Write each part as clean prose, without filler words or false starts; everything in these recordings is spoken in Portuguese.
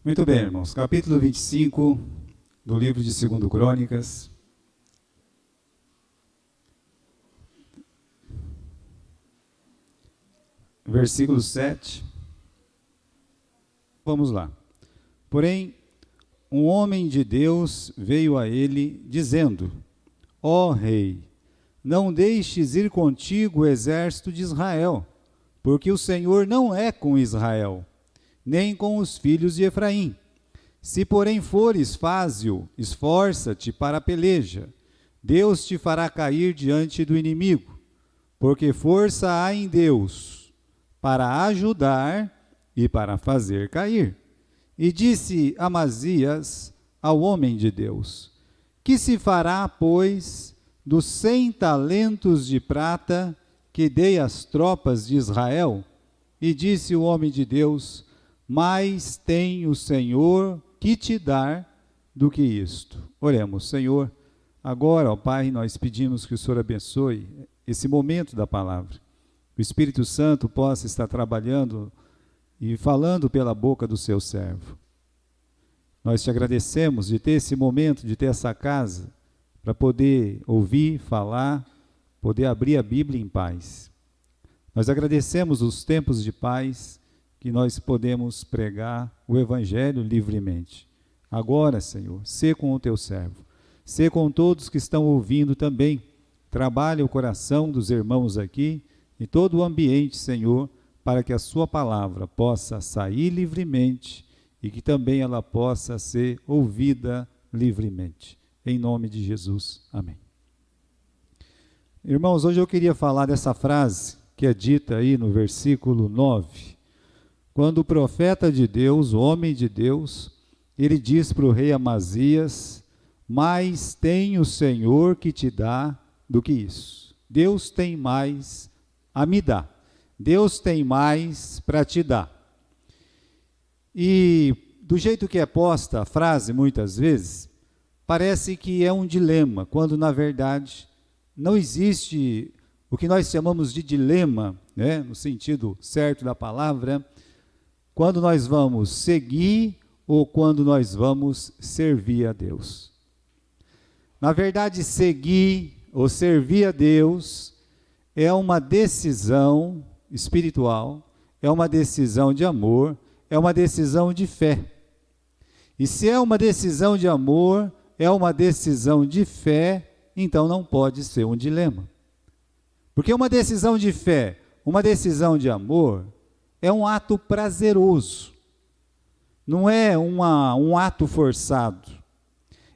Muito bem, irmãos. Capítulo 25 do livro de 2 Crônicas. Versículo 7. Vamos lá. Porém, um homem de Deus veio a ele, dizendo: Ó rei, não deixes ir contigo o exército de Israel, porque o Senhor não é com Israel, nem com os filhos de Efraim. Se, porém, fores, faze-o, esforça-te para a peleja. Deus te fará cair diante do inimigo, porque força há em Deus para ajudar e para fazer cair. E disse Amazias ao homem de Deus: Que se fará, pois, dos 100 talentos de prata que dei às tropas de Israel? E disse o homem de Deus: Mais tem o Senhor que te dar do que isto. Oremos. Senhor, agora, ó Pai, nós pedimos que o Senhor abençoe esse momento da palavra. O Espírito Santo possa estar trabalhando e falando pela boca do seu servo. Nós te agradecemos de ter esse momento, de ter essa casa, para poder ouvir, falar, poder abrir a Bíblia em paz. Nós agradecemos os tempos de paz que nós podemos pregar o Evangelho livremente. Agora, Senhor, sê com o teu servo, sê com todos que estão ouvindo também. Trabalha o coração dos irmãos aqui, em todo o ambiente, Senhor, para que a sua palavra possa sair livremente e que também ela possa ser ouvida livremente. Em nome de Jesus. Amém. Irmãos, hoje eu queria falar dessa frase que é dita aí no versículo 9, quando o profeta de Deus, o homem de Deus, ele diz para o rei Amazias: mais tem o Senhor que te dá do que isso. Deus tem mais a me dar. Deus tem mais para te dar. E do jeito que é posta a frase, muitas vezes, parece que é um dilema, quando na verdade não existe o que nós chamamos de dilema, né, no sentido certo da palavra, quando nós vamos seguir ou quando nós vamos servir a Deus. Na verdade, seguir ou servir a Deus é uma decisão espiritual, é uma decisão de amor, é uma decisão de fé. E se é uma decisão de amor, é uma decisão de fé, então não pode ser um dilema. Porque uma decisão de fé, uma decisão de amor, é um ato prazeroso, não é um ato forçado.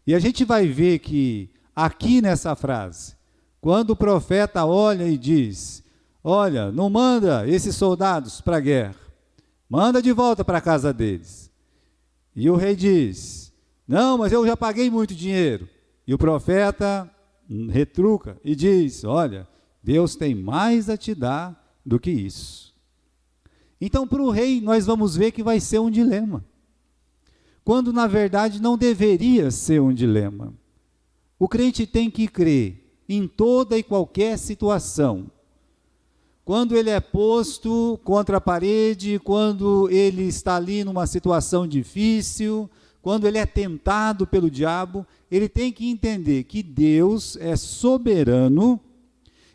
E a gente vai ver que aqui nessa frase, quando o profeta olha e diz: olha, não manda esses soldados para a guerra, manda de volta para a casa deles. E o rei diz: não, mas eu já paguei muito dinheiro. E o profeta retruca e diz: olha, Deus tem mais a te dar do que isso. Então, para o rei, nós vamos ver que vai ser um dilema, quando na verdade não deveria ser um dilema. O crente tem que crer em toda e qualquer situação. Quando ele é posto contra a parede, quando ele está ali numa situação difícil, quando ele é tentado pelo diabo, ele tem que entender que Deus é soberano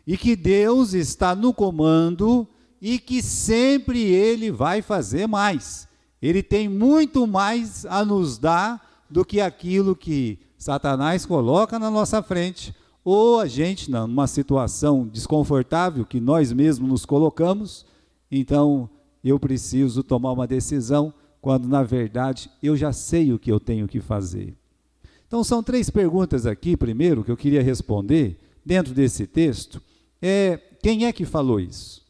e que Deus está no comando e que sempre Ele vai fazer mais. Ele tem muito mais a nos dar do que aquilo que Satanás coloca na nossa frente, ou a gente, numa situação desconfortável que nós mesmos nos colocamos, então eu preciso tomar uma decisão, quando na verdade eu já sei o que eu tenho que fazer. Então são 3 perguntas aqui, primeiro, que eu queria responder, dentro desse texto, quem é que falou isso?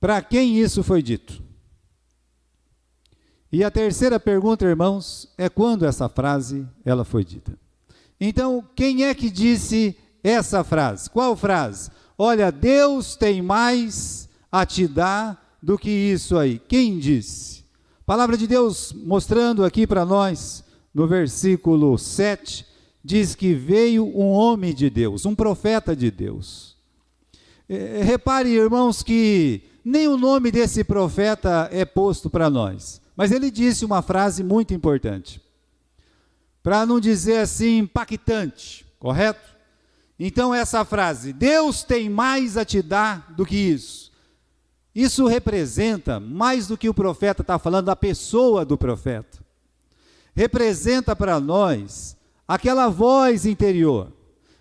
Para quem isso foi dito? E a terceira pergunta, irmãos, é quando essa frase ela foi dita. Então, quem é que disse essa frase? Qual frase? Olha, Deus tem mais a te dar do que isso aí. Quem disse? A palavra de Deus mostrando aqui para nós, no versículo 7, diz que veio um homem de Deus, um profeta de Deus. Repare, irmãos, que nem o nome desse profeta é posto para nós. Mas ele disse uma frase muito importante, para não dizer assim, impactante, correto? Então essa frase, Deus tem mais a te dar do que isso. Isso representa, mais do que o profeta está falando, a pessoa do profeta. Representa para nós aquela voz interior,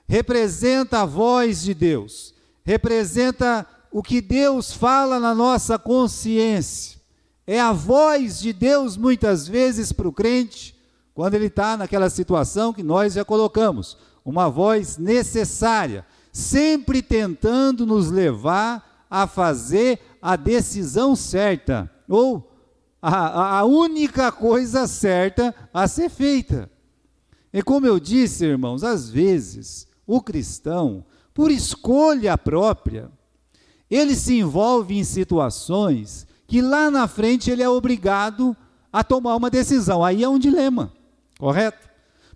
representa a voz de Deus, representa o que Deus fala na nossa consciência. É a voz de Deus muitas vezes para o crente, quando ele está naquela situação que nós já colocamos, uma voz necessária, sempre tentando nos levar a fazer a decisão certa, ou a única coisa certa a ser feita. E como eu disse, irmãos, às vezes o cristão, por escolha própria, ele se envolve em situações que lá na frente ele é obrigado a tomar uma decisão. Aí é um dilema, correto?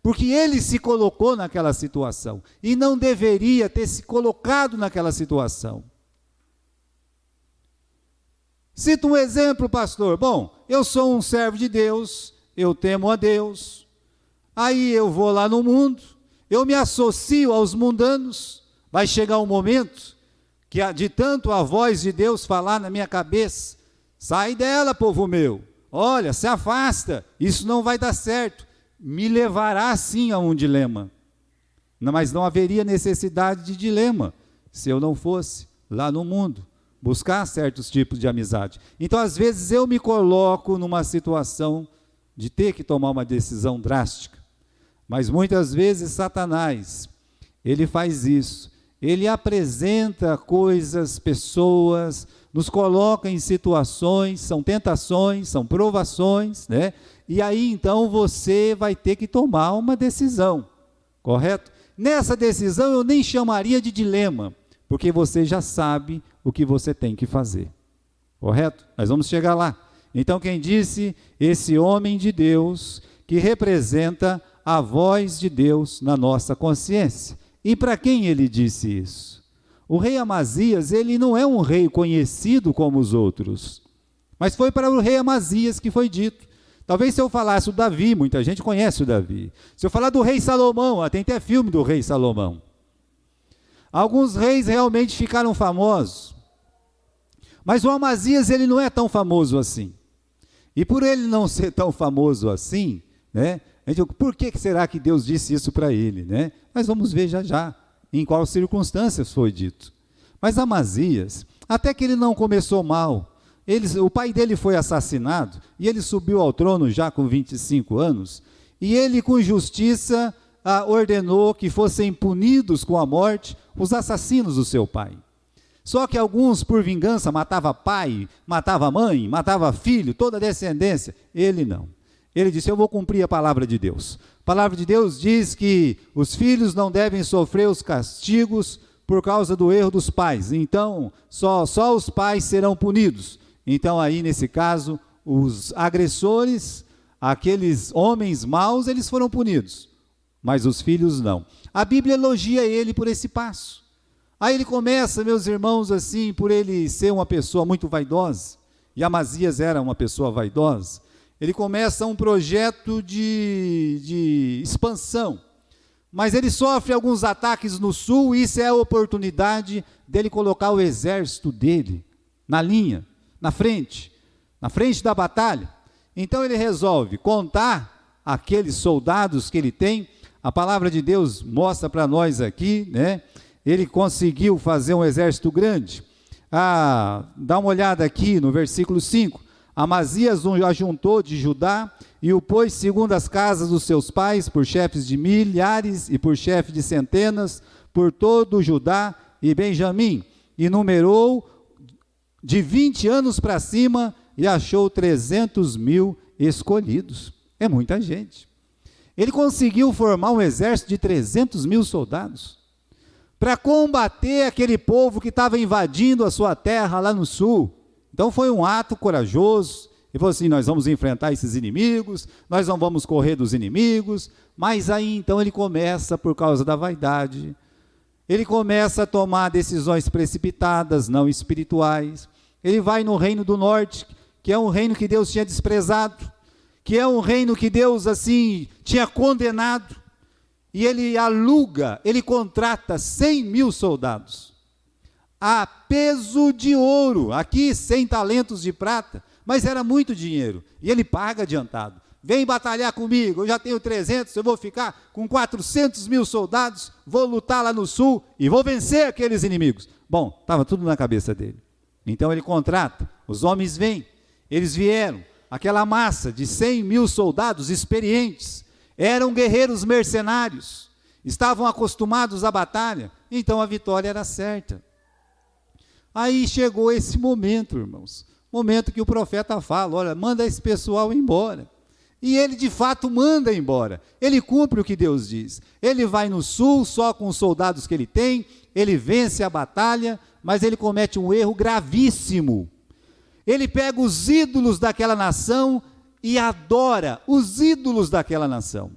Porque ele se colocou naquela situação e não deveria ter se colocado naquela situação. Cito um exemplo, pastor. Bom, eu sou um servo de Deus, eu temo a Deus, aí eu vou lá no mundo, eu me associo aos mundanos, vai chegar um momento que de tanto a voz de Deus falar na minha cabeça, sai dela, povo meu, olha, se afasta, isso não vai dar certo, me levará sim a um dilema, mas não haveria necessidade de dilema, se eu não fosse lá no mundo, buscar certos tipos de amizade. Então, às vezes, eu me coloco numa situação de ter que tomar uma decisão drástica, mas muitas vezes Satanás, ele faz isso, ele apresenta coisas, pessoas, nos coloca em situações, são tentações, são provações, né? E aí então você vai ter que tomar uma decisão, correto? Nessa decisão eu nem chamaria de dilema, porque você já sabe o que você tem que fazer, correto? Nós vamos chegar lá. Então quem disse? Esse homem de Deus que representa a voz de Deus na nossa consciência. E para quem ele disse isso? O rei Amazias, ele não é um rei conhecido como os outros, mas foi para o rei Amazias que foi dito. Talvez se eu falasse o Davi, muita gente conhece o Davi. Se eu falar do rei Salomão, tem até filme do rei Salomão. Alguns reis realmente ficaram famosos, mas o Amazias ele não é tão famoso assim. E por ele não ser tão famoso assim, né? Por que será que Deus disse isso para ele, né? Mas vamos ver já já em quais circunstâncias foi dito. Mas Amazias, até que ele não começou mal, o pai dele foi assassinado, e ele subiu ao trono já com 25 anos, e ele com justiça ordenou que fossem punidos com a morte os assassinos do seu pai. Só que alguns, por vingança, matava pai, matava mãe, matava filho, toda a descendência. Ele não. Ele disse, eu vou cumprir a palavra de Deus. A palavra de Deus diz que os filhos não devem sofrer os castigos por causa do erro dos pais. Então, só os pais serão punidos. Então, aí, nesse caso, os agressores, aqueles homens maus, eles foram punidos. Mas os filhos não. A Bíblia elogia ele por esse passo. Aí ele começa, meus irmãos, assim, por ele ser uma pessoa muito vaidosa, e Amazias era uma pessoa vaidosa, ele começa um projeto de expansão, mas ele sofre alguns ataques no sul, e isso é a oportunidade dele colocar o exército dele na linha, na frente da batalha. Então ele resolve contar aqueles soldados que ele tem. A palavra de Deus mostra para nós aqui, né? Ele conseguiu fazer um exército grande. Dá uma olhada aqui no versículo 5. Amazias o ajuntou de Judá e o pôs segundo as casas dos seus pais, por chefes de milhares e por chefe de centenas, por todo Judá e Benjamim, e numerou de 20 anos para cima e achou 300.000 escolhidos. É muita gente. Ele conseguiu formar um exército de 300.000 soldados para combater aquele povo que estava invadindo a sua terra lá no sul. Então foi um ato corajoso. Ele falou assim, nós vamos enfrentar esses inimigos, nós não vamos correr dos inimigos. Mas aí então ele começa, por causa da vaidade, ele começa a tomar decisões precipitadas, não espirituais. Ele vai no reino do norte, que é um reino que Deus tinha desprezado, que é um reino que Deus assim tinha condenado, e ele aluga, ele contrata 100.000 soldados, a peso de ouro, aqui 100 talentos de prata, mas era muito dinheiro, e ele paga adiantado. Vem batalhar comigo, eu já tenho 300, eu vou ficar com 400.000 soldados, vou lutar lá no sul e vou vencer aqueles inimigos. Bom, estava tudo na cabeça dele. Então ele contrata, os homens vêm, eles vieram, aquela massa de 100.000 soldados experientes, eram guerreiros mercenários, estavam acostumados à batalha, então a vitória era certa. Aí chegou esse momento, irmãos, momento que o profeta fala, olha, manda esse pessoal embora. E ele de fato manda embora, ele cumpre o que Deus diz, ele vai no sul só com os soldados que ele tem, ele vence a batalha, mas ele comete um erro gravíssimo, ele pega os ídolos daquela nação e adora os ídolos daquela nação.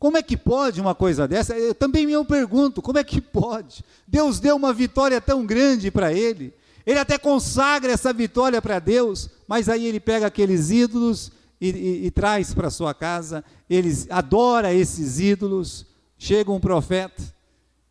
Como é que pode uma coisa dessa? Eu também me pergunto, como é que pode? Deus deu uma vitória tão grande para ele, ele até consagra essa vitória para Deus, mas aí ele pega aqueles ídolos e traz para sua casa, ele adora esses ídolos, chega um profeta,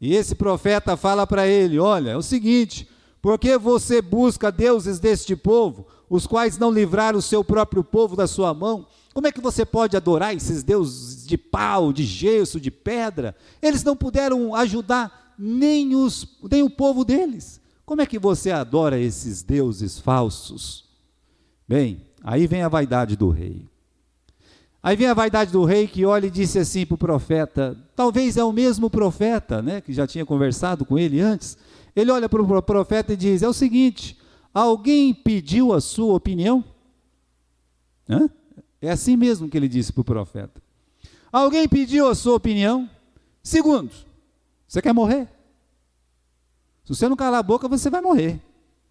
e esse profeta fala para ele, olha, é o seguinte, porque você busca deuses deste povo, os quais não livraram o seu próprio povo da sua mão, como é que você pode adorar esses deuses de pau, de gesso, de pedra? Eles não puderam ajudar nem o povo deles. Como é que você adora esses deuses falsos? Bem, aí vem a vaidade do rei. Aí vem a vaidade do rei que olha e disse assim para o profeta, talvez é o mesmo profeta, né, que já tinha conversado com ele antes. Ele olha para o profeta e diz, é o seguinte, alguém pediu a sua opinião? Hã? É assim mesmo que ele disse para o profeta. Alguém pediu a sua opinião? Segundo, você quer morrer? Se você não calar a boca, você vai morrer.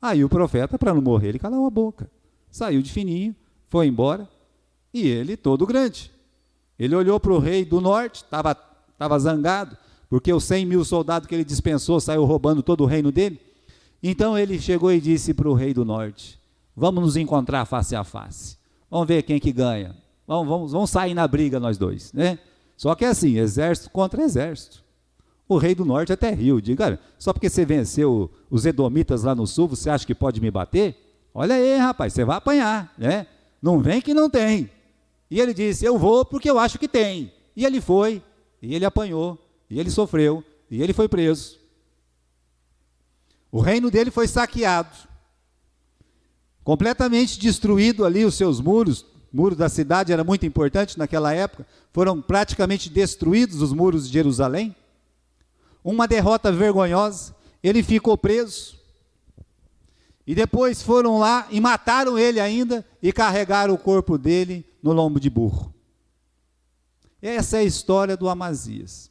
Aí o profeta, para não morrer, ele calou a boca. Saiu de fininho, foi embora, e ele todo grande. Ele olhou para o rei do norte, estava zangado, porque os 100.000 soldados que ele dispensou, saiu roubando todo o reino dele. Então ele chegou e disse para o rei do norte, vamos nos encontrar face a face. Vamos ver quem que ganha. Vamos sair na briga nós dois, né? Só que é assim, exército contra exército. O rei do norte até riu, diga, só porque você venceu os edomitas lá no sul, você acha que pode me bater? Olha aí, rapaz, você vai apanhar, né? Não vem que não tem. E ele disse, eu vou porque eu acho que tem. E ele foi, e ele apanhou, e ele sofreu, e ele foi preso. O reino dele foi saqueado, completamente destruído ali os seus muros. O muro da cidade era muito importante naquela época, foram praticamente destruídos os muros de Jerusalém. Uma derrota vergonhosa, ele ficou preso, e depois foram lá e mataram ele ainda, e carregaram o corpo dele no lombo de burro. Essa é a história do Amazias,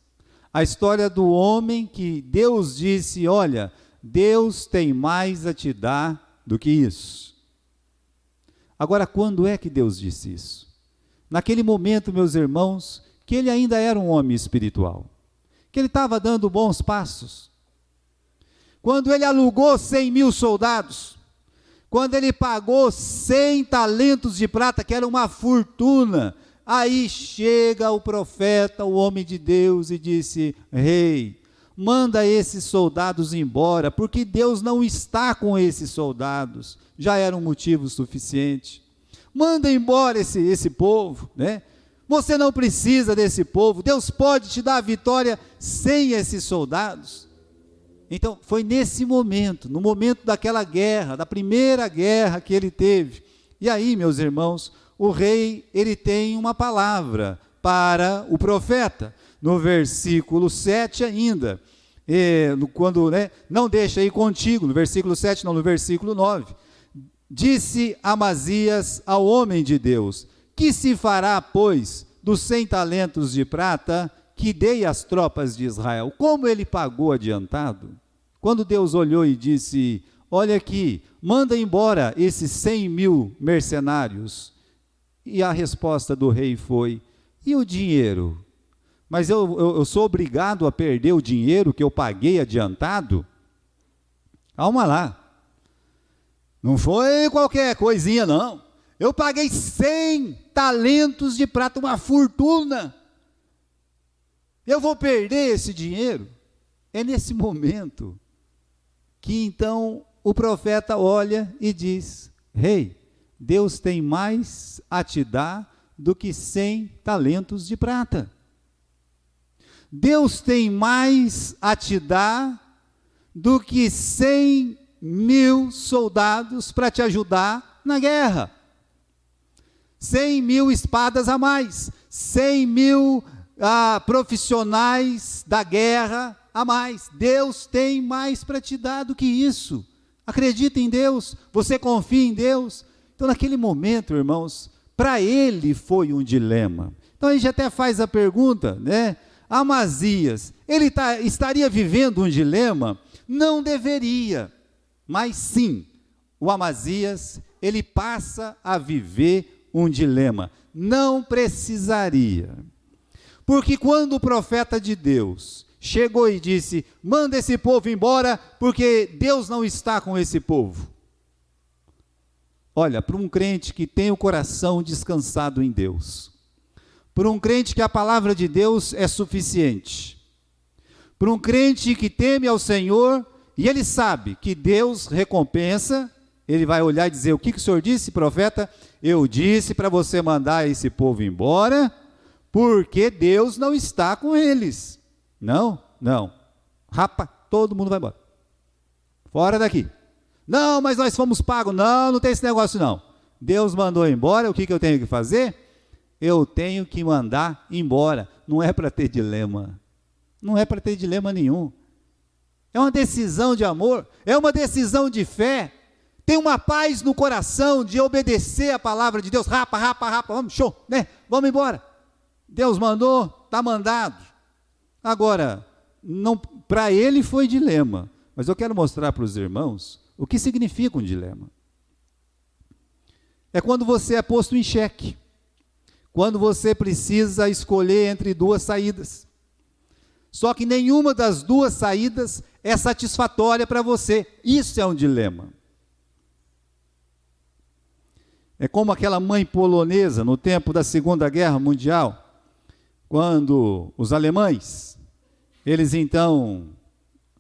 a história do homem que Deus disse, olha, Deus tem mais a te dar do que isso. Agora, quando é que Deus disse isso? Naquele momento, meus irmãos, que ele ainda era um homem espiritual, que ele estava dando bons passos, quando ele alugou 100.000 soldados, quando ele pagou 100 talentos de prata, que era uma fortuna, aí chega o profeta, o homem de Deus, e disse, rei, manda esses soldados embora, porque Deus não está com esses soldados, já era um motivo suficiente, manda embora esse povo, né? Você não precisa desse povo, Deus pode te dar a vitória sem esses soldados. Então, foi nesse momento, no momento daquela guerra, da primeira guerra que ele teve. E aí, meus irmãos, o rei, ele tem uma palavra para o profeta, no versículo 7 ainda, quando, né, não deixa aí contigo, no versículo 7, não, no versículo 9, disse Amazias ao homem de Deus, que se fará, pois, dos 100 talentos de prata que dei às tropas de Israel? Como ele pagou adiantado? Quando Deus olhou e disse, olha aqui, manda embora esses 100.000 mercenários. E a resposta do rei foi, e o dinheiro? Mas eu sou obrigado a perder o dinheiro que eu paguei adiantado? Calma lá. Não foi qualquer coisinha, não. Eu paguei 100 talentos de prata, uma fortuna. Eu vou perder esse dinheiro? É nesse momento que então o profeta olha e diz: rei, Deus tem mais a te dar do que 100 talentos de prata. Deus tem mais a te dar do que 100.000 soldados para te ajudar na guerra. 100.000 espadas a mais, 100.000 profissionais da guerra a mais. Deus tem mais para te dar do que isso. Acredita em Deus, você confia em Deus. Então, naquele momento, irmãos, para ele foi um dilema. Então, a gente até faz a pergunta, né? Amazias, ele estaria vivendo um dilema? Não deveria, mas sim, o Amazias, ele passa a viver um dilema. Não precisaria. Porque quando o profeta de Deus chegou e disse: manda esse povo embora, porque Deus não está com esse povo. Olha, para um crente que tem o coração descansado em Deus, para um crente que a palavra de Deus é suficiente, para um crente que teme ao Senhor, e ele sabe que Deus recompensa, ele vai olhar e dizer: o que o Senhor disse, profeta? Eu disse para você mandar esse povo embora, porque Deus não está com eles. Não, rapa, todo mundo vai embora, fora daqui. Não, mas nós fomos pagos. Não tem esse negócio não. Deus mandou embora, o que eu tenho que fazer? Eu tenho que mandar embora. Não é para ter dilema. Não é para ter dilema nenhum. É uma decisão de amor, é uma decisão de fé. Tem uma paz no coração de obedecer a palavra de Deus. Rapa, vamos, show, né? Vamos embora. Deus mandou, está mandado. Agora, para ele foi dilema, mas eu quero mostrar para os irmãos o que significa um dilema. É quando você é posto em xeque, quando você precisa escolher entre duas saídas, só que nenhuma das duas saídas é satisfatória para você. Isso é um dilema. É como aquela mãe polonesa no tempo da Segunda Guerra Mundial, quando os alemães, eles então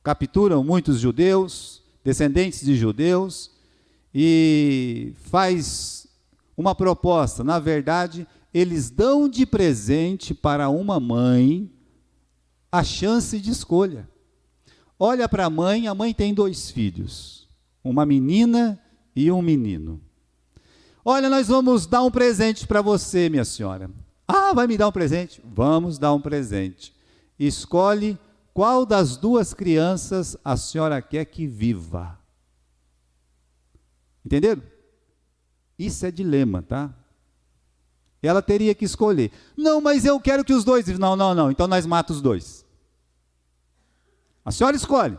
capturam muitos judeus, descendentes de judeus, e faz uma proposta. Na verdade, eles dão de presente para uma mãe a chance de escolha. Olha para a mãe tem 2 filhos, uma menina e um menino. Olha, nós vamos dar um presente para você, minha senhora. Ah, vai me dar um presente? Vamos dar um presente. Escolhe qual das 2 crianças a senhora quer que viva. Entenderam? Isso é dilema, tá? Ela teria que escolher. Não, mas eu quero que os 2 vivam. Não, então nós matamos os 2. A senhora escolhe.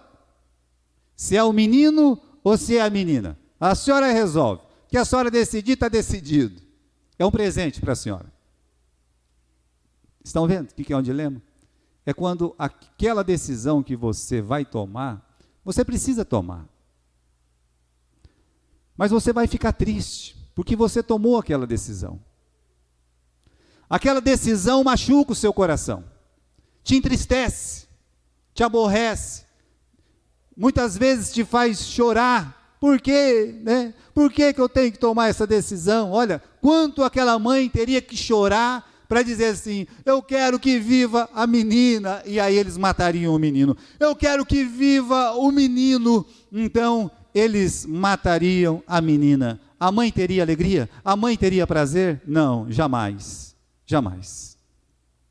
Se é o menino ou se é a menina. A senhora resolve. O que a senhora decidir, está decidido. É um presente para a senhora. Estão vendo o que é um dilema? É quando aquela decisão que você vai tomar, você precisa tomar. Mas você vai ficar triste, porque você tomou aquela decisão. Aquela decisão machuca o seu coração, te entristece, te aborrece, muitas vezes te faz chorar. Por quê, né? Por que eu tenho que tomar essa decisão? Olha, quanto aquela mãe teria que chorar para dizer assim: eu quero que viva a menina, e aí eles matariam o menino. Eu quero que viva o menino, então eles matariam a menina. A mãe teria alegria? A mãe teria prazer? Não, jamais, jamais.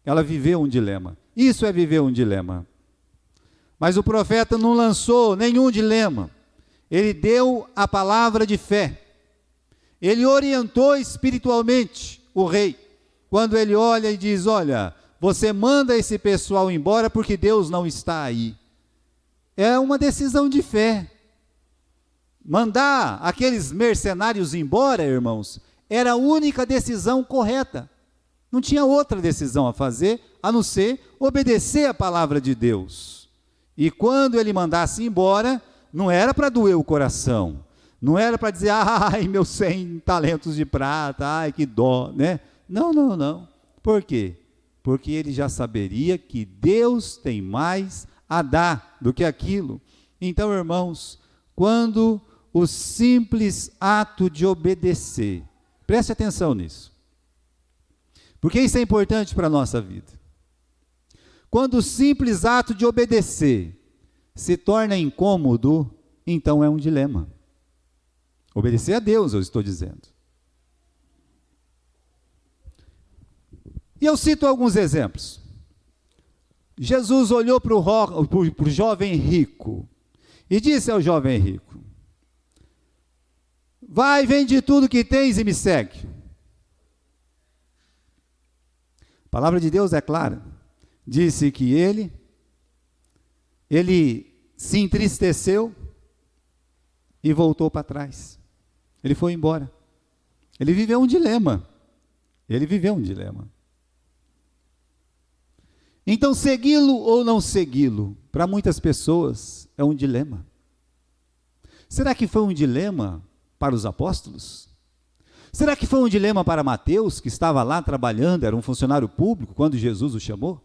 Ela viveu um dilema. Isso é viver um dilema. Mas o profeta não lançou nenhum dilema. Ele deu a palavra de fé. Ele orientou espiritualmente o rei. Quando ele olha e diz: olha, você manda esse pessoal embora porque Deus não está aí. É uma decisão de fé. Mandar aqueles mercenários embora, irmãos, era a única decisão correta. Não tinha outra decisão a fazer, a não ser obedecer a palavra de Deus. E quando ele mandasse embora, não era para doer o coração, Não era para dizer, ai, meus 100 talentos de prata, ai, que dó, né? Não, não, não. Por quê? Porque ele já saberia que Deus tem mais a dar do que aquilo. Então, irmãos, quando o simples ato de obedecer, preste atenção nisso, porque isso é importante para a nossa vida. Quando o simples ato de obedecer se torna incômodo, então é um dilema. Obedecer a Deus, eu estou dizendo. E eu cito alguns exemplos. Jesus olhou para o jovem rico e disse ao jovem rico: vai, vende tudo que tens e me segue. A palavra de Deus é clara. Disse que ele se entristeceu e voltou para trás. Ele foi embora. Ele viveu um dilema. Então, segui-lo ou não segui-lo, para muitas pessoas é um dilema. Será que foi um dilema para os apóstolos? Será que foi um dilema para Mateus, que estava lá trabalhando, era um funcionário público, quando Jesus o chamou?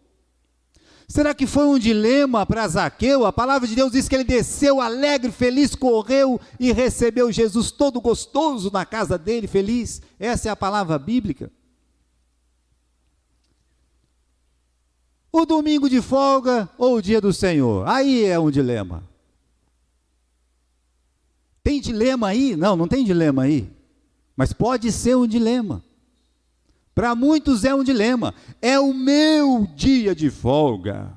Será que foi um dilema para Zaqueu? A palavra de Deus diz que ele desceu alegre, feliz, correu e recebeu Jesus todo gostoso na casa dele, feliz. Essa é a palavra bíblica. O domingo de folga ou o dia do Senhor? Aí é um dilema. Tem dilema aí? Não, não tem dilema aí. Mas pode ser um dilema. Para muitos é um dilema. É o meu dia de folga.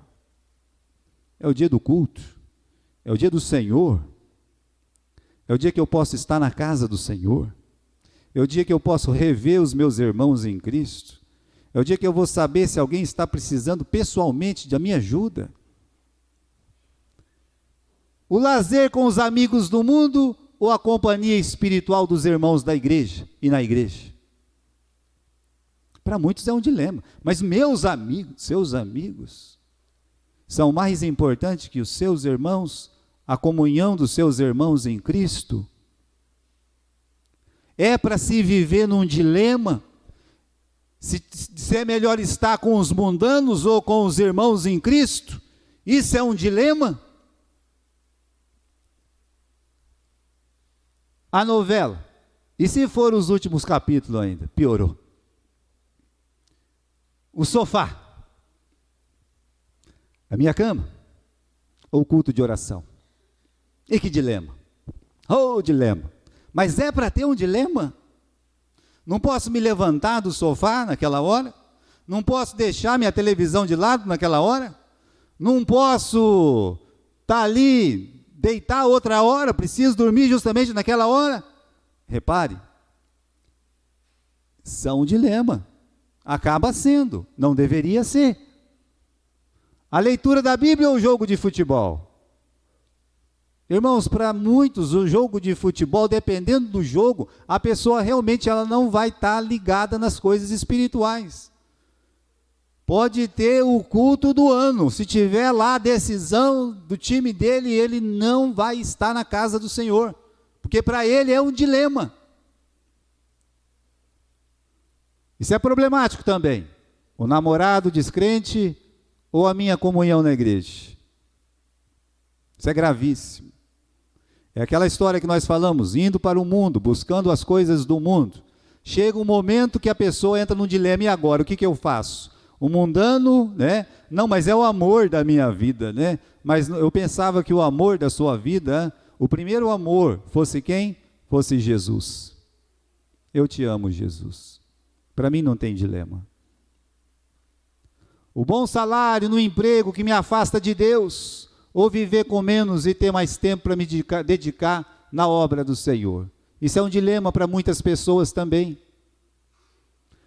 É o dia do culto. É o dia do Senhor. É o dia que eu posso estar na casa do Senhor. É o dia que eu posso rever os meus irmãos em Cristo. É o dia que eu vou saber se alguém está precisando pessoalmente da minha ajuda. O lazer com os amigos do mundo ou a companhia espiritual dos irmãos da igreja e na igreja? Para muitos é um dilema, mas meus amigos, seus amigos, são mais importantes que os seus irmãos, a comunhão dos seus irmãos em Cristo? É para se viver num dilema, se é melhor estar com os mundanos ou com os irmãos em Cristo? Isso é um dilema? A novela, e se for os últimos capítulos ainda, piorou. O sofá, a minha cama, ou o culto de oração? E que dilema, dilema, mas é para ter um dilema? Não posso me levantar do sofá naquela hora? Não posso deixar minha televisão de lado naquela hora? Não posso estar ali, deitar outra hora, preciso dormir justamente naquela hora? Repare, são um dilema. Acaba sendo, não deveria ser. A leitura da Bíblia ou o jogo de futebol? Irmãos, para muitos o jogo de futebol, dependendo do jogo, a pessoa realmente ela não vai estar ligada nas coisas espirituais. Pode ter o culto do ano, se tiver lá a decisão do time dele, ele não vai estar na casa do Senhor, porque para ele é um dilema. Isso é problemático também. O namorado descrente ou a minha comunhão na igreja. Isso é gravíssimo. É aquela história que nós falamos, indo para o mundo, buscando as coisas do mundo. Chega um momento que a pessoa entra num dilema, e agora, o que eu faço? O mundano, né? Não, mas é o amor da minha vida, né? Mas eu pensava que o amor da sua vida, o primeiro amor, fosse quem? Fosse Jesus. Eu te amo, Jesus. Para mim não tem dilema. O bom salário no emprego que me afasta de Deus, ou viver com menos e ter mais tempo para me dedicar na obra do Senhor. Isso é um dilema para muitas pessoas também.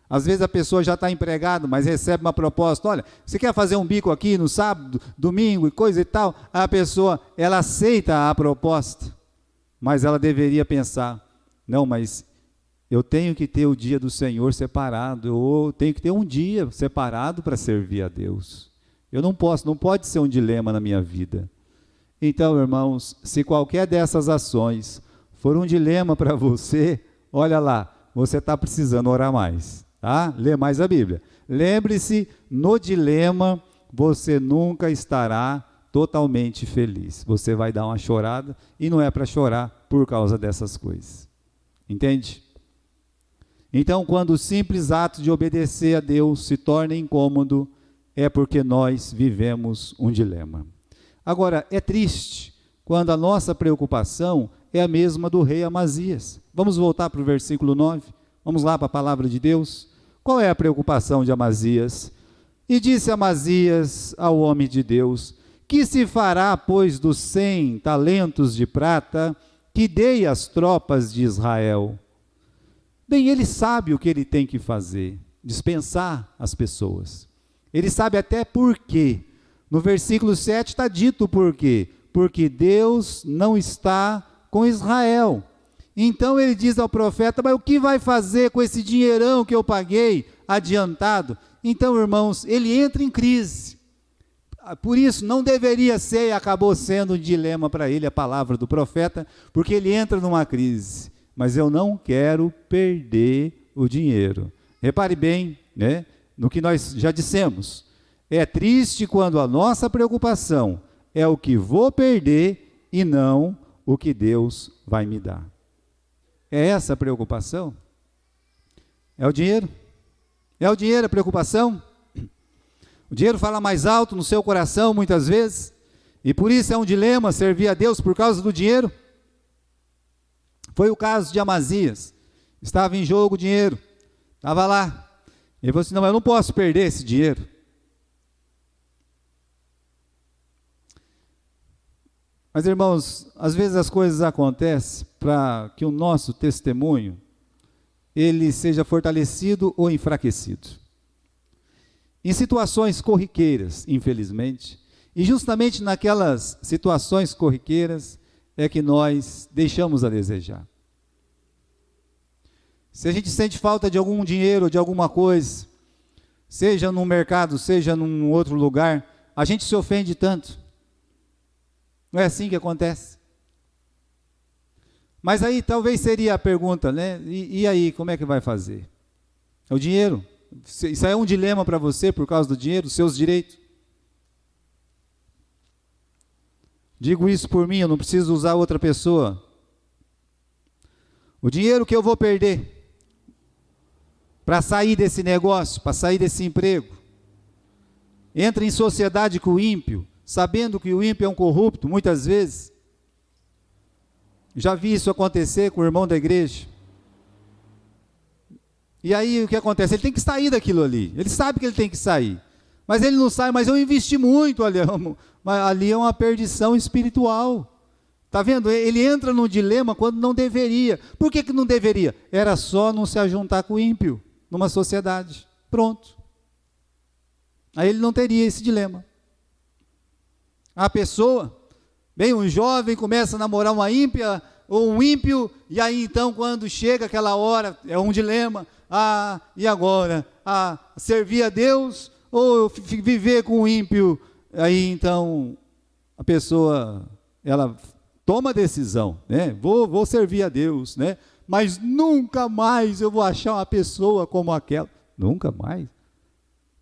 Às vezes a pessoa já está empregada, mas recebe uma proposta, olha, você quer fazer um bico aqui no sábado, domingo e coisa e tal? A pessoa, ela aceita a proposta, mas ela deveria pensar, não, mas eu tenho que ter o dia do Senhor separado, eu tenho que ter um dia separado para servir a Deus. Eu não posso, não pode ser um dilema na minha vida. Então, irmãos, se qualquer dessas ações for um dilema para você, olha lá, você está precisando orar mais, tá? Lê mais a Bíblia. Lembre-se, no dilema, você nunca estará totalmente feliz. Você vai dar uma chorada, e não é para chorar por causa dessas coisas. Entende? Então, quando o simples ato de obedecer a Deus se torna incômodo, é porque nós vivemos um dilema. Agora, é triste quando a nossa preocupação é a mesma do rei Amazias. Vamos voltar para o versículo 9? Vamos lá para a palavra de Deus? Qual é a preocupação de Amazias? E disse Amazias ao homem de Deus: que se fará, pois, dos 100 talentos de prata que dei às tropas de Israel? Bem, ele sabe o que ele tem que fazer, dispensar as pessoas. Ele sabe até por quê. No versículo 7 está dito por quê. Porque Deus não está com Israel. Então ele diz ao profeta: mas o que vai fazer com esse dinheirão que eu paguei adiantado? Então, irmãos, ele entra em crise. Por isso, não deveria ser, e acabou sendo um dilema para ele a palavra do profeta, porque ele entra numa crise. Mas eu não quero perder o dinheiro. Repare bem, né, no que nós já dissemos. É triste quando a nossa preocupação é o que vou perder e não o que Deus vai me dar. É essa a preocupação? É o dinheiro? É o dinheiro a preocupação? O dinheiro fala mais alto no seu coração muitas vezes, e por isso é um dilema servir a Deus por causa do dinheiro. Foi o caso de Amazias. Estava em jogo o dinheiro, estava lá. Ele falou assim: não, eu não posso perder esse dinheiro. Mas, irmãos, às vezes as coisas acontecem para que o nosso testemunho ele seja fortalecido ou enfraquecido. Em situações corriqueiras, infelizmente, e justamente naquelas situações corriqueiras é que nós deixamos a desejar. Se a gente sente falta de algum dinheiro, de alguma coisa, seja num mercado, seja num outro lugar, a gente se ofende tanto. Não é assim que acontece? Mas aí talvez seria a pergunta, né? E aí, como é que vai fazer? É o dinheiro? Isso aí é um dilema para você por causa do dinheiro, dos seus direitos? Digo isso por mim, eu não preciso usar outra pessoa. O dinheiro que eu vou perder para sair desse negócio, para sair desse emprego, entra em sociedade com o ímpio, sabendo que o ímpio é um corrupto, muitas vezes. Já vi isso acontecer com o irmão da igreja. E aí o que acontece? Ele tem que sair daquilo ali. Ele sabe que ele tem que sair. Mas ele não sai, mas eu investi muito ali. Ali é uma perdição espiritual. Está vendo? Ele entra num dilema quando não deveria. Por que não deveria? Era só não se ajuntar com o ímpio numa sociedade. Pronto. Aí ele não teria esse dilema. A pessoa, bem, um jovem começa a namorar uma ímpia ou um ímpio, e aí então quando chega aquela hora, é um dilema. E agora? Servir a Deus ou viver com o ímpio? Aí então a pessoa, ela toma a decisão, né? Vou servir a Deus, né? Mas nunca mais eu vou achar uma pessoa como aquela. Nunca mais?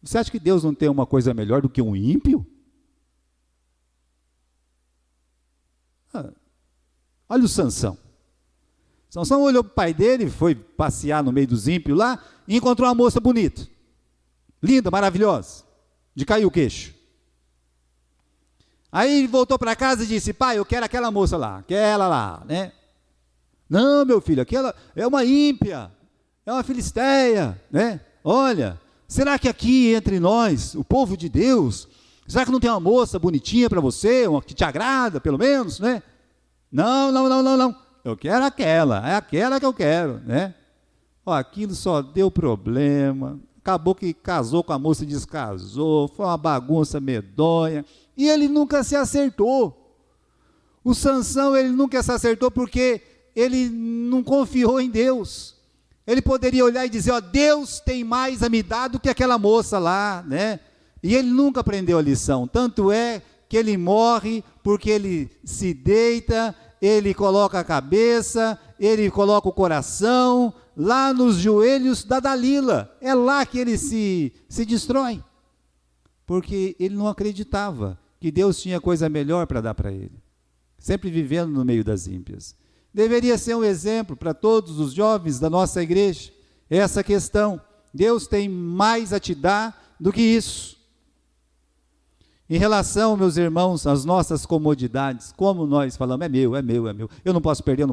Você acha que Deus não tem uma coisa melhor do que um ímpio? Olha o Sansão. Sansão olhou para o pai dele, foi passear no meio dos ímpios lá, e encontrou uma moça bonita, linda, maravilhosa, de cair o queixo. Aí ele voltou para casa e disse: pai, eu quero aquela moça lá, aquela lá, né? Não, meu filho, aquela é uma ímpia, é uma filisteia, né? Olha, será que aqui entre nós, o povo de Deus, será que não tem uma moça bonitinha para você, uma que te agrada, pelo menos, né? Não. Eu quero aquela, é aquela que eu quero, né? Aquilo só deu problema. Acabou que casou com a moça e descasou. Foi uma bagunça medonha. E ele nunca se acertou. O Sansão, ele nunca se acertou porque ele não confiou em Deus. Ele poderia olhar e dizer: Deus tem mais a me dar do que aquela moça lá, né? E ele nunca aprendeu a lição. Tanto é que ele morre porque ele se deita ele coloca a cabeça, ele coloca o coração lá nos joelhos da Dalila. É lá que ele se destrói, porque ele não acreditava que Deus tinha coisa melhor para dar para ele, sempre vivendo no meio das ímpias. Deveria ser um exemplo para todos os jovens da nossa igreja, essa questão. Deus tem mais a te dar do que isso. Em relação, meus irmãos, às nossas comodidades, como nós falamos, é meu, eu não posso perder,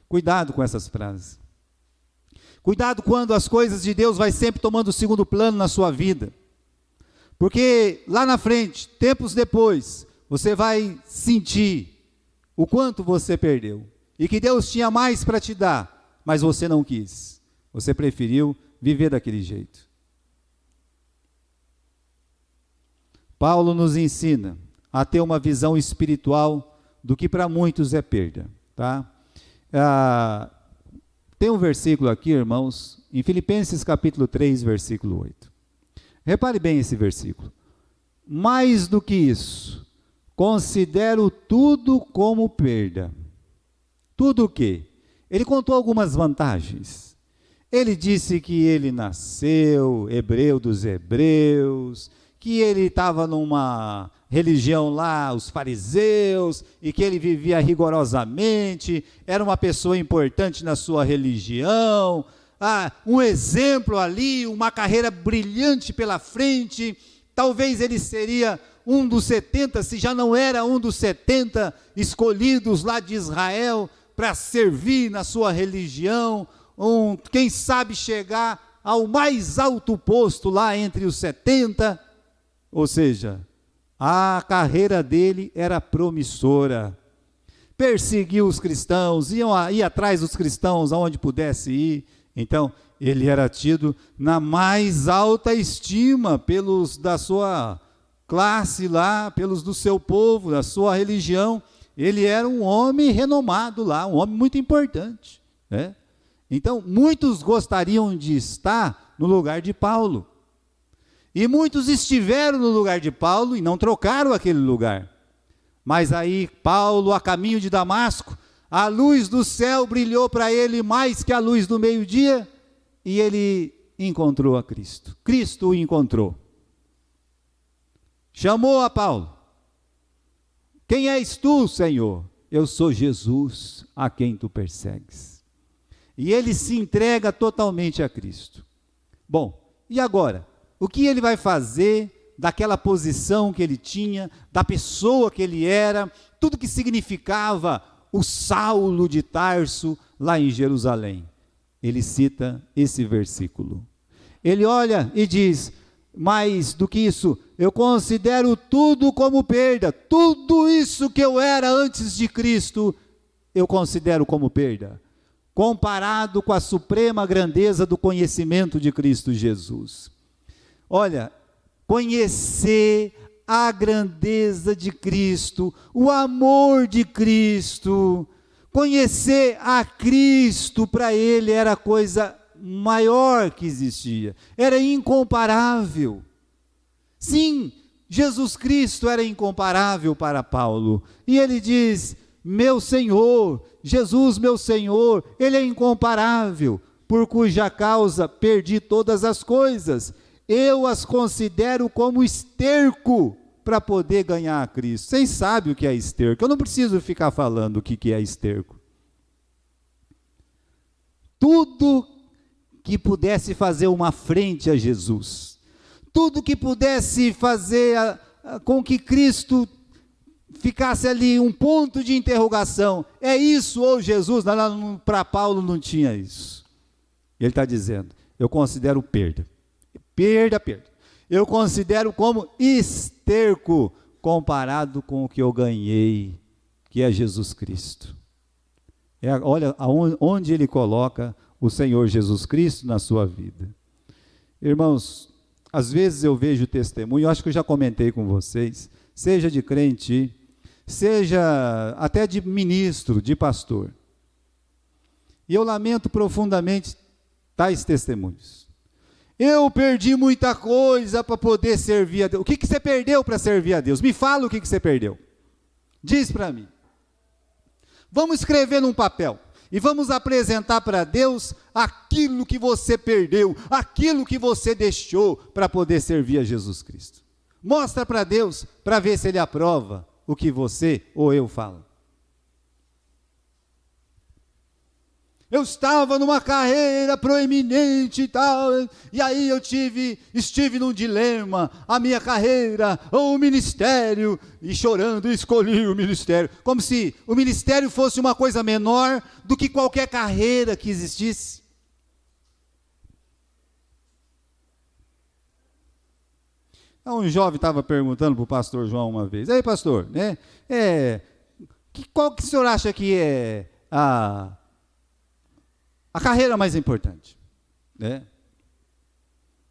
Cuidado com essas frases. Cuidado quando as coisas de Deus vai sempre tomando segundo plano na sua vida. Porque lá na frente, tempos depois, você vai sentir o quanto você perdeu. E que Deus tinha mais para te dar, mas você não quis. Você preferiu viver daquele jeito. Paulo nos ensina a ter uma visão espiritual do que para muitos é perda, tá? Tem um versículo aqui, irmãos, em Filipenses capítulo 3, versículo 8. Repare bem esse versículo. Mais do que isso, considero tudo como perda. Tudo o quê? Ele contou algumas vantagens. Ele disse que ele nasceu hebreu dos hebreus, que ele estava numa religião lá, os fariseus, e que ele vivia rigorosamente, era uma pessoa importante na sua religião, um exemplo ali, uma carreira brilhante pela frente. Talvez ele seria um dos 70, se já não era um dos 70 escolhidos lá de Israel para servir na sua religião, quem sabe chegar ao mais alto posto lá entre os 70, ou seja, a carreira dele era promissora, perseguiu os cristãos, ia atrás dos cristãos aonde pudesse ir. Então, ele era tido na mais alta estima pelos da sua classe lá, pelos do seu povo, da sua religião. Ele era um homem renomado lá, um homem muito importante, né? Então, muitos gostariam de estar no lugar de Paulo. E muitos estiveram no lugar de Paulo e não trocaram aquele lugar. Mas aí, Paulo, a caminho de Damasco, a luz do céu brilhou para ele mais que a luz do meio-dia, e ele encontrou a Cristo. Cristo o encontrou. Chamou a Paulo. Quem és tu, Senhor? Eu sou Jesus, a quem tu persegues. E ele se entrega totalmente a Cristo. Bom, e agora? O que ele vai fazer daquela posição que ele tinha, da pessoa que ele era, tudo que significava o Saulo de Tarso lá em Jerusalém? Ele cita esse versículo. Ele olha e diz: mais do que isso, eu considero tudo como perda. Tudo isso que eu era antes de Cristo, eu considero como perda, comparado com a suprema grandeza do conhecimento de Cristo Jesus. Olha, conhecer a grandeza de Cristo, o amor de Cristo, conhecer a Cristo para ele era a coisa maior que existia, era incomparável. Sim, Jesus Cristo era incomparável para Paulo, e ele diz: meu Senhor, Jesus meu Senhor, ele é incomparável, por cuja causa perdi todas as coisas. Eu as considero como esterco para poder ganhar a Cristo. Vocês sabem o que é esterco, eu não preciso ficar falando o que é esterco. Tudo que pudesse fazer uma frente a Jesus, tudo que pudesse fazer com que Cristo ficasse ali um ponto de interrogação, é isso ou Jesus? Para Paulo não tinha isso. Ele está dizendo: eu considero perda. Perda. Eu considero como esterco comparado com o que eu ganhei, que é Jesus Cristo. Olha onde ele coloca o Senhor Jesus Cristo na sua vida. Irmãos, às vezes eu vejo testemunho, eu acho que eu já comentei com vocês, seja de crente, seja até de ministro, de pastor. E eu lamento profundamente tais testemunhos. Eu perdi muita coisa para poder servir a Deus. O que você perdeu para servir a Deus? Me fala o que você perdeu. Diz para mim. Vamos escrever num papel e vamos apresentar para Deus aquilo que você perdeu, aquilo que você deixou para poder servir a Jesus Cristo. Mostra para Deus, para ver se Ele aprova o que você ou eu falo. Eu estava numa carreira proeminente e tal, e aí eu estive num dilema, a minha carreira ou o ministério, e chorando escolhi o ministério, como se o ministério fosse uma coisa menor do que qualquer carreira que existisse. Um jovem estava perguntando para o pastor João uma vez: ei, pastor, né, qual que o senhor acha que é a carreira mais importante, né?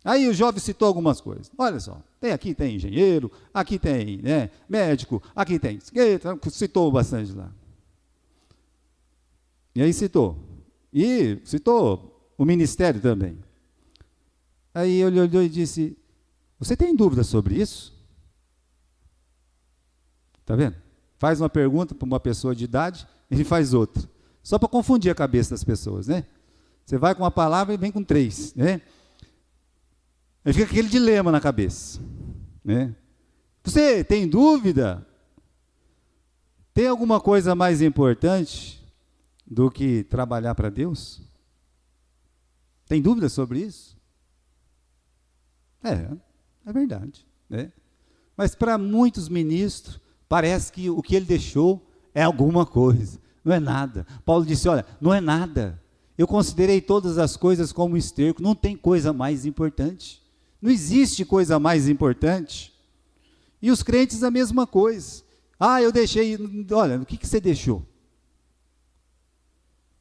Aí o jovem citou algumas coisas. Olha só, aqui tem engenheiro, aqui tem, né, médico, aqui tem, citou bastante lá. E aí citou o ministério também. Aí ele olhou e disse: você tem dúvida sobre isso? Está vendo? Faz uma pergunta para uma pessoa de idade, ele faz outra, só para confundir a cabeça das pessoas, né? Você vai com uma palavra e vem com 3, né? Aí fica aquele dilema na cabeça, né? Você tem dúvida? Tem alguma coisa mais importante do que trabalhar para Deus? Tem dúvida sobre isso? É verdade, né? Mas para muitos ministros, parece que o que ele deixou é alguma coisa, não é nada. Paulo disse: olha, não é nada. Eu considerei todas as coisas como esterco, não tem coisa mais importante. Não existe coisa mais importante. E os crentes a mesma coisa. Eu deixei, olha, o que você deixou?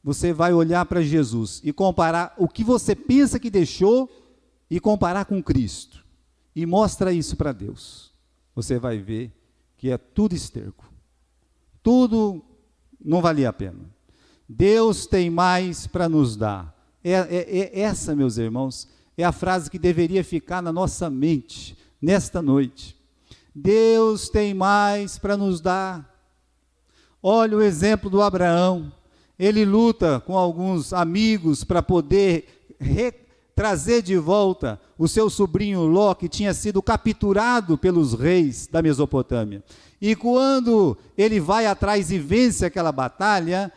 Você vai olhar para Jesus e comparar o que você pensa que deixou e comparar com Cristo. E mostra isso para Deus. Você vai ver que é tudo esterco. Tudo não valia a pena. Deus tem mais para nos dar. Essa, meus irmãos, é a frase que deveria ficar na nossa mente nesta noite. Deus tem mais para nos dar. Olha o exemplo do Abraão. Ele luta com alguns amigos para poder trazer de volta o seu sobrinho Ló, que tinha sido capturado pelos reis da Mesopotâmia. E quando ele vai atrás e vence aquela batalha,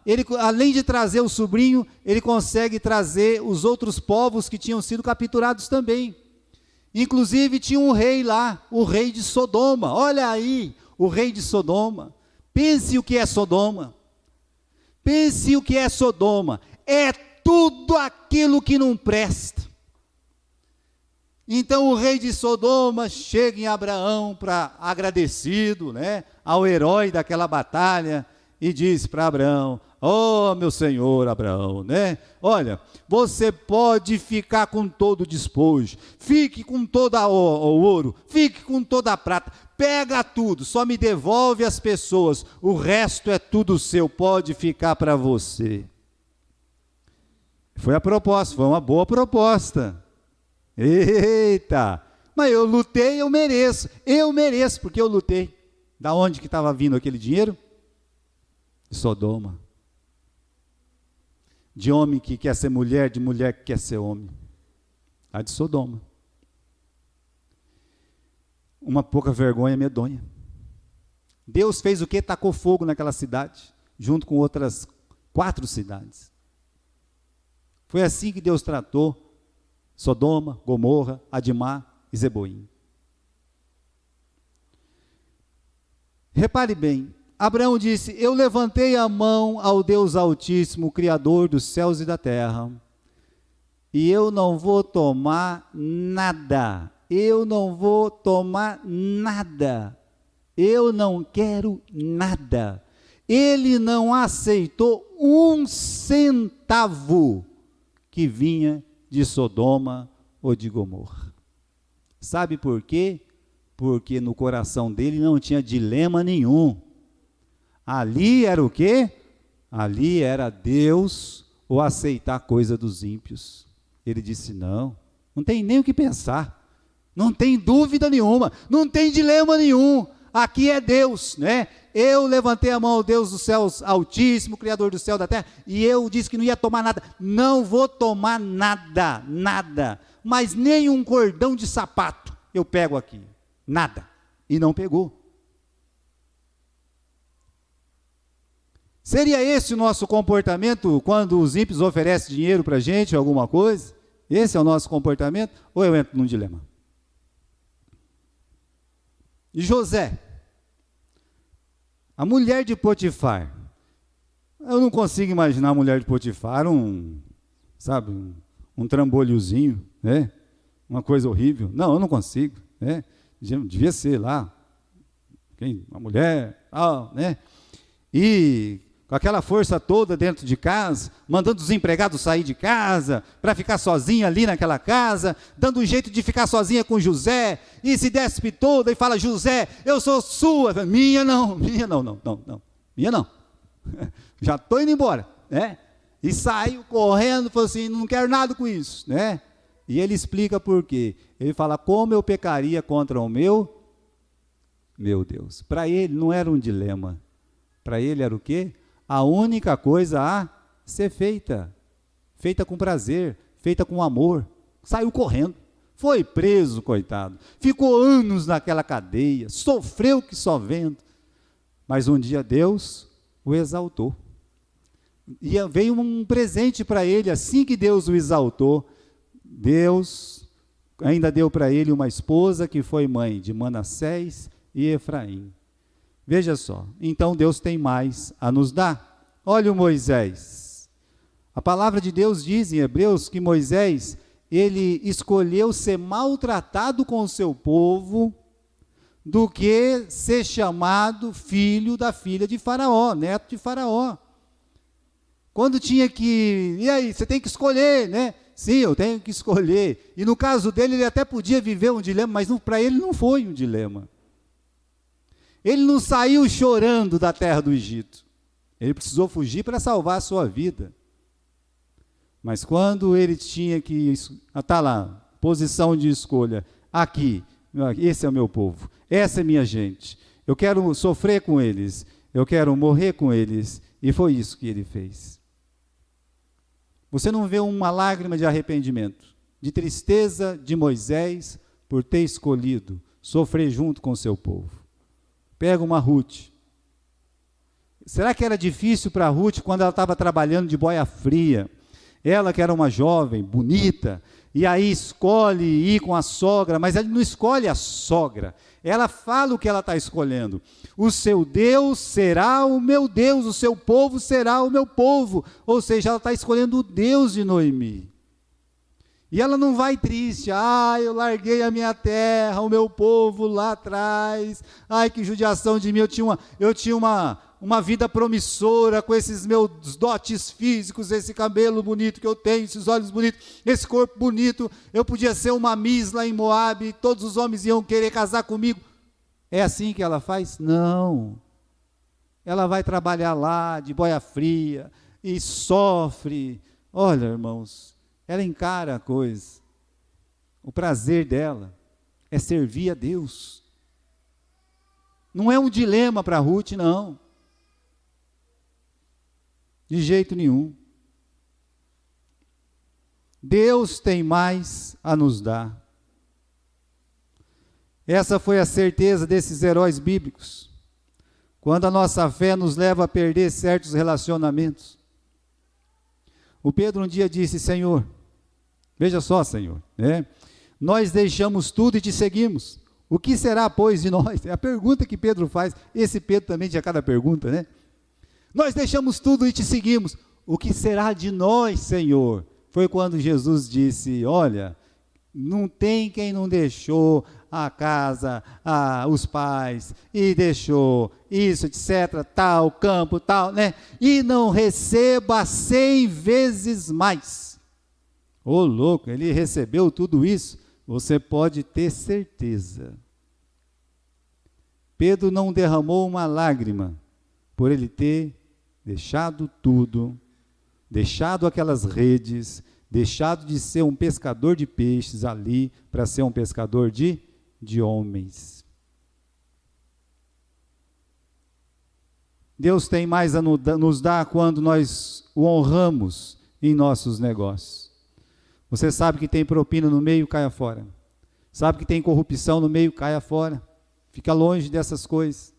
ele, além de trazer o sobrinho, ele consegue trazer os outros povos que tinham sido capturados também. Inclusive tinha um rei lá, o rei de Sodoma. Olha aí, o rei de Sodoma. Pense o que é Sodoma. Pense o que é Sodoma. É tudo aquilo que não presta. Então o rei de Sodoma chega em Abraão para agradecido, né, ao herói daquela batalha, e diz para Abraão: oh, meu senhor Abraão, né? Olha, você pode ficar com todo o despojo, fique com todo o ouro, fique com toda a prata, pega tudo, só me devolve as pessoas, o resto é tudo seu, pode ficar para você. Foi a proposta, foi uma boa proposta. Eita, mas eu lutei, eu mereço, porque eu lutei. Da onde que estava vindo aquele dinheiro? De Sodoma. De homem que quer ser mulher, de mulher que quer ser homem. A de Sodoma. Uma pouca vergonha medonha. Deus fez o quê? Tacou fogo naquela cidade, junto com outras 4 cidades. Foi assim que Deus tratou Sodoma, Gomorra, Adimá e Zeboim. Repare bem, Abraão disse: eu levantei a mão ao Deus Altíssimo, Criador dos céus e da terra, e eu não vou tomar nada, eu não quero nada. Ele não aceitou 1 centavo que vinha de Sodoma ou de Gomorra. Sabe por quê? Porque no coração dele não tinha dilema nenhum. Ali era o quê? Ali era Deus ou aceitar a coisa dos ímpios. Ele disse: não tem nem o que pensar, não tem dúvida nenhuma, não tem dilema nenhum. Aqui é Deus, né? Eu levantei a mão ao Deus dos céus altíssimo, Criador do céu e da terra, e eu disse que não ia tomar nada. Não vou tomar nada, nada, mas nem um cordão de sapato eu pego aqui, nada. E não pegou. Seria esse o nosso comportamento quando os ímpios oferecem dinheiro para a gente, alguma coisa? Esse é o nosso comportamento? Ou eu entro num dilema? E José, a mulher de Potifar, eu não consigo imaginar a mulher de Potifar um trambolhozinho, né? Uma coisa horrível. Não, eu não consigo, né? Devia ser lá, uma mulher, né? E com aquela força toda dentro de casa, mandando os empregados sair de casa, para ficar sozinha ali naquela casa, dando um jeito de ficar sozinha com José, e se despe toda e fala, José, eu sou sua. Minha não, minha não. Já estou indo embora, né? E saiu correndo, falou assim, não quero nada com isso, né? E ele explica por quê. Ele fala, como eu pecaria contra o meu Deus. Para ele não era um dilema, para ele era o quê? A única coisa a ser feita com prazer, feita com amor. Saiu correndo, foi preso, coitado, ficou anos naquela cadeia, sofreu que só vendo, mas um dia Deus o exaltou, e veio um presente para ele, assim que Deus o exaltou, Deus ainda deu para ele uma esposa que foi mãe de Manassés e Efraim. Veja só, então Deus tem mais a nos dar. Olha o Moisés. A palavra de Deus diz em Hebreus que Moisés, ele escolheu ser maltratado com o seu povo do que ser chamado filho da filha de Faraó, neto de Faraó. Quando tinha que, e aí, você tem que escolher, né? Sim, eu tenho que escolher. E no caso dele, ele até podia viver um dilema, mas para ele não foi um dilema. Ele não saiu chorando da terra do Egito. Ele precisou fugir para salvar a sua vida. Mas quando ele tinha que, está lá, posição de escolha, aqui, esse é o meu povo, essa é minha gente, eu quero sofrer com eles, eu quero morrer com eles, e foi isso que ele fez. Você não vê uma lágrima de arrependimento, de tristeza de Moisés por ter escolhido sofrer junto com o seu povo. Pega uma Ruth. Será que era difícil para Ruth quando ela estava trabalhando de boia fria? Ela que era uma jovem, bonita, e aí escolhe ir com a sogra, mas ela não escolhe a sogra. Ela fala o que ela está escolhendo. O seu Deus será o meu Deus, o seu povo será o meu povo. Ou seja, ela está escolhendo o Deus de Noemi. E ela não vai triste, eu larguei a minha terra, o meu povo lá atrás, que judiação de mim, eu tinha uma vida promissora com esses meus dotes físicos, esse cabelo bonito que eu tenho, esses olhos bonitos, esse corpo bonito, eu podia ser uma Miss lá em Moabe, todos os homens iam querer casar comigo. É assim que ela faz? Não. Ela vai trabalhar lá de boia fria e sofre. Olha, irmãos, ela encara a coisa. O prazer dela é servir a Deus. Não é um dilema para Ruth, não. De jeito nenhum. Deus tem mais a nos dar. Essa foi a certeza desses heróis bíblicos. Quando a nossa fé nos leva a perder certos relacionamentos. O Pedro um dia disse, Senhor, veja só, Senhor, né? Nós deixamos tudo e te seguimos. O que será, pois, de nós? É a pergunta que Pedro faz. Esse Pedro também tinha cada pergunta, né? Nós deixamos tudo e te seguimos. O que será de nós, Senhor? Foi quando Jesus disse, olha, não tem quem não deixou a casa, os pais, e deixou isso, etc., tal, campo, tal, né? E não receba 100 vezes mais. Ô louco, ele recebeu tudo isso? Você pode ter certeza. Pedro não derramou uma lágrima por ele ter deixado tudo, deixado aquelas redes, deixado de ser um pescador de peixes ali para ser um pescador de homens. Deus tem mais a nos dar quando nós o honramos em nossos negócios. Você sabe que tem propina no meio, caia fora. Sabe que tem corrupção no meio, caia fora. Fica longe dessas coisas.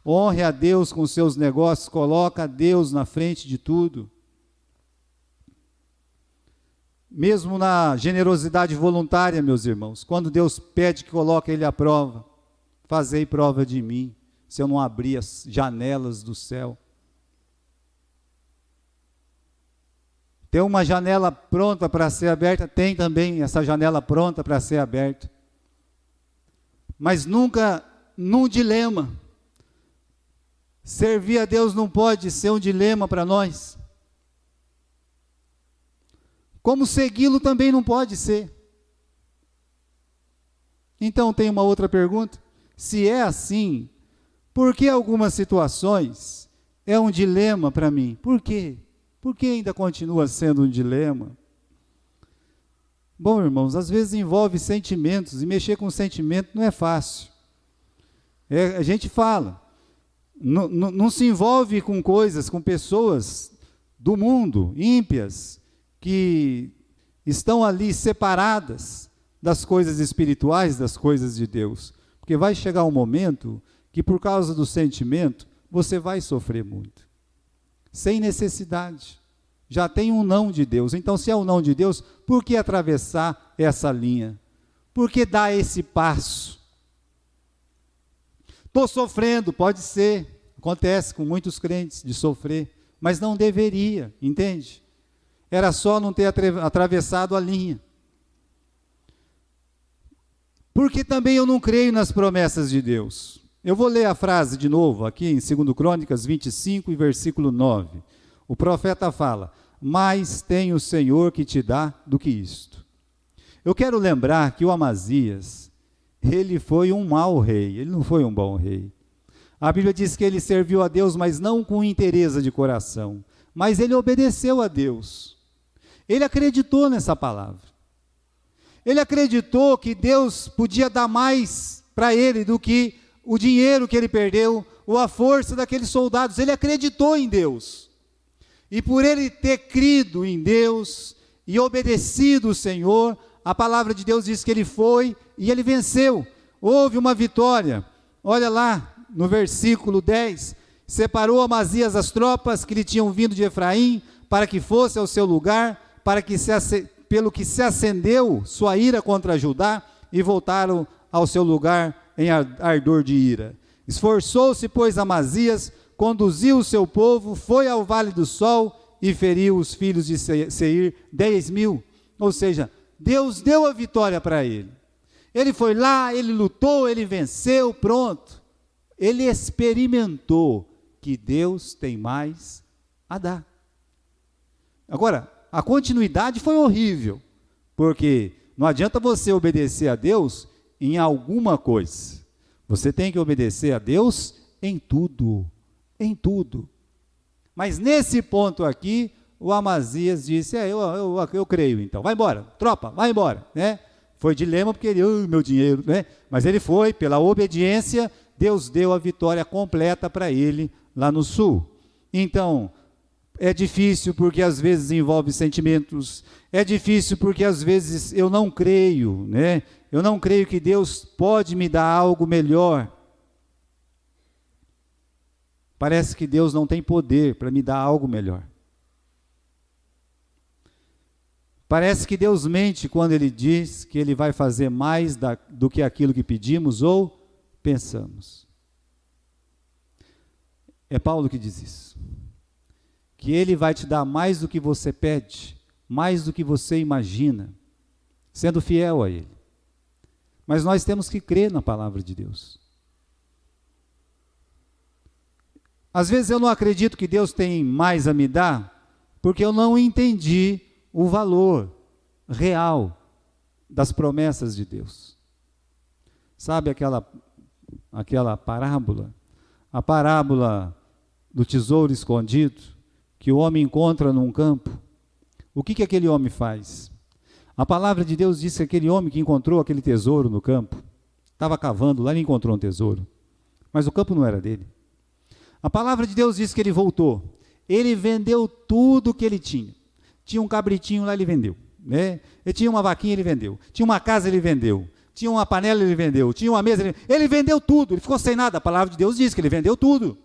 Honre a Deus com os seus negócios, coloca a Deus na frente de tudo. Mesmo na generosidade voluntária, meus irmãos, quando Deus pede que coloque Ele à prova, fazei prova de mim, se eu não abrir as janelas do céu. Tem uma janela pronta para ser aberta, tem também essa janela pronta para ser aberta. Mas nunca num dilema. Servir a Deus não pode ser um dilema para nós. Como segui-lo também não pode ser. Então tem uma outra pergunta. Se é assim, por que algumas situações é um dilema para mim? Por quê? Por que ainda continua sendo um dilema? Bom, irmãos, às vezes envolve sentimentos, e mexer com sentimento não é fácil. A gente fala, não se envolve com coisas, com pessoas do mundo, ímpias, que estão ali separadas das coisas espirituais, das coisas de Deus. Porque vai chegar um momento que, por causa do sentimento, você vai sofrer muito. Sem necessidade. Já tem um não de Deus. Então, se é um não de Deus, por que atravessar essa linha? Por que dar esse passo? Estou sofrendo, pode ser. Acontece com muitos crentes de sofrer. Mas não deveria, entende? Era só não ter atravessado a linha. Porque também eu não creio nas promessas de Deus. Eu vou ler a frase de novo, aqui em 2 Crônicas 25 e versículo 9. O profeta fala, mais tem o Senhor que te dá do que isto. Eu quero lembrar que o Amazias, ele foi um mau rei, ele não foi um bom rei. A Bíblia diz que ele serviu a Deus, mas não com interesse de coração. Mas ele obedeceu a Deus. Ele acreditou nessa palavra. Ele acreditou que Deus podia dar mais para ele do que o dinheiro que ele perdeu, ou a força daqueles soldados. Ele acreditou em Deus. E por ele ter crido em Deus e obedecido o Senhor, a palavra de Deus diz que ele foi e ele venceu. Houve uma vitória. Olha lá no versículo 10. Separou Amazias as tropas que lhe tinham vindo de Efraim, para que fosse ao seu lugar, pelo que se acendeu sua ira contra Judá, e voltaram ao seu lugar em ardor de ira. Esforçou-se, pois, Amazias, conduziu o seu povo, foi ao Vale do Sol, e feriu os filhos de Seir 10.000. Ou seja, Deus deu a vitória para ele. Ele foi lá, ele lutou, ele venceu, pronto. Ele experimentou que Deus tem mais a dar. Agora, a continuidade foi horrível, porque não adianta você obedecer a Deus em alguma coisa. Você tem que obedecer a Deus em tudo, em tudo. Mas nesse ponto aqui, o Amazias disse, eu creio então, vai embora, tropa, vai embora, né? Foi dilema porque ele, meu dinheiro, né? Mas ele foi, pela obediência, Deus deu a vitória completa para ele lá no sul. Então, é difícil porque às vezes envolve sentimentos, é difícil porque às vezes eu não creio, né? Eu não creio que Deus pode me dar algo melhor. Parece que Deus não tem poder para me dar algo melhor. Parece que Deus mente quando Ele diz que Ele vai fazer mais do que aquilo que pedimos ou pensamos. É Paulo que diz isso. Que Ele vai te dar mais do que você pede, mais do que você imagina, sendo fiel a Ele. Mas nós temos que crer na palavra de Deus. Às vezes eu não acredito que Deus tem mais a me dar, porque eu não entendi o valor real das promessas de Deus. Sabe aquela parábola? A parábola do tesouro escondido, que o homem encontra num campo. O que aquele homem faz? A palavra de Deus diz que aquele homem que encontrou aquele tesouro no campo, estava cavando lá e encontrou um tesouro, mas o campo não era dele. A palavra de Deus diz que ele voltou. Ele vendeu tudo que ele tinha. Tinha um cabritinho lá, ele vendeu. Né? Ele tinha uma vaquinha, ele vendeu. Tinha uma casa, ele vendeu. Tinha uma panela, ele vendeu. Tinha uma mesa, ele vendeu tudo. Ele ficou sem nada. A palavra de Deus diz que ele vendeu tudo.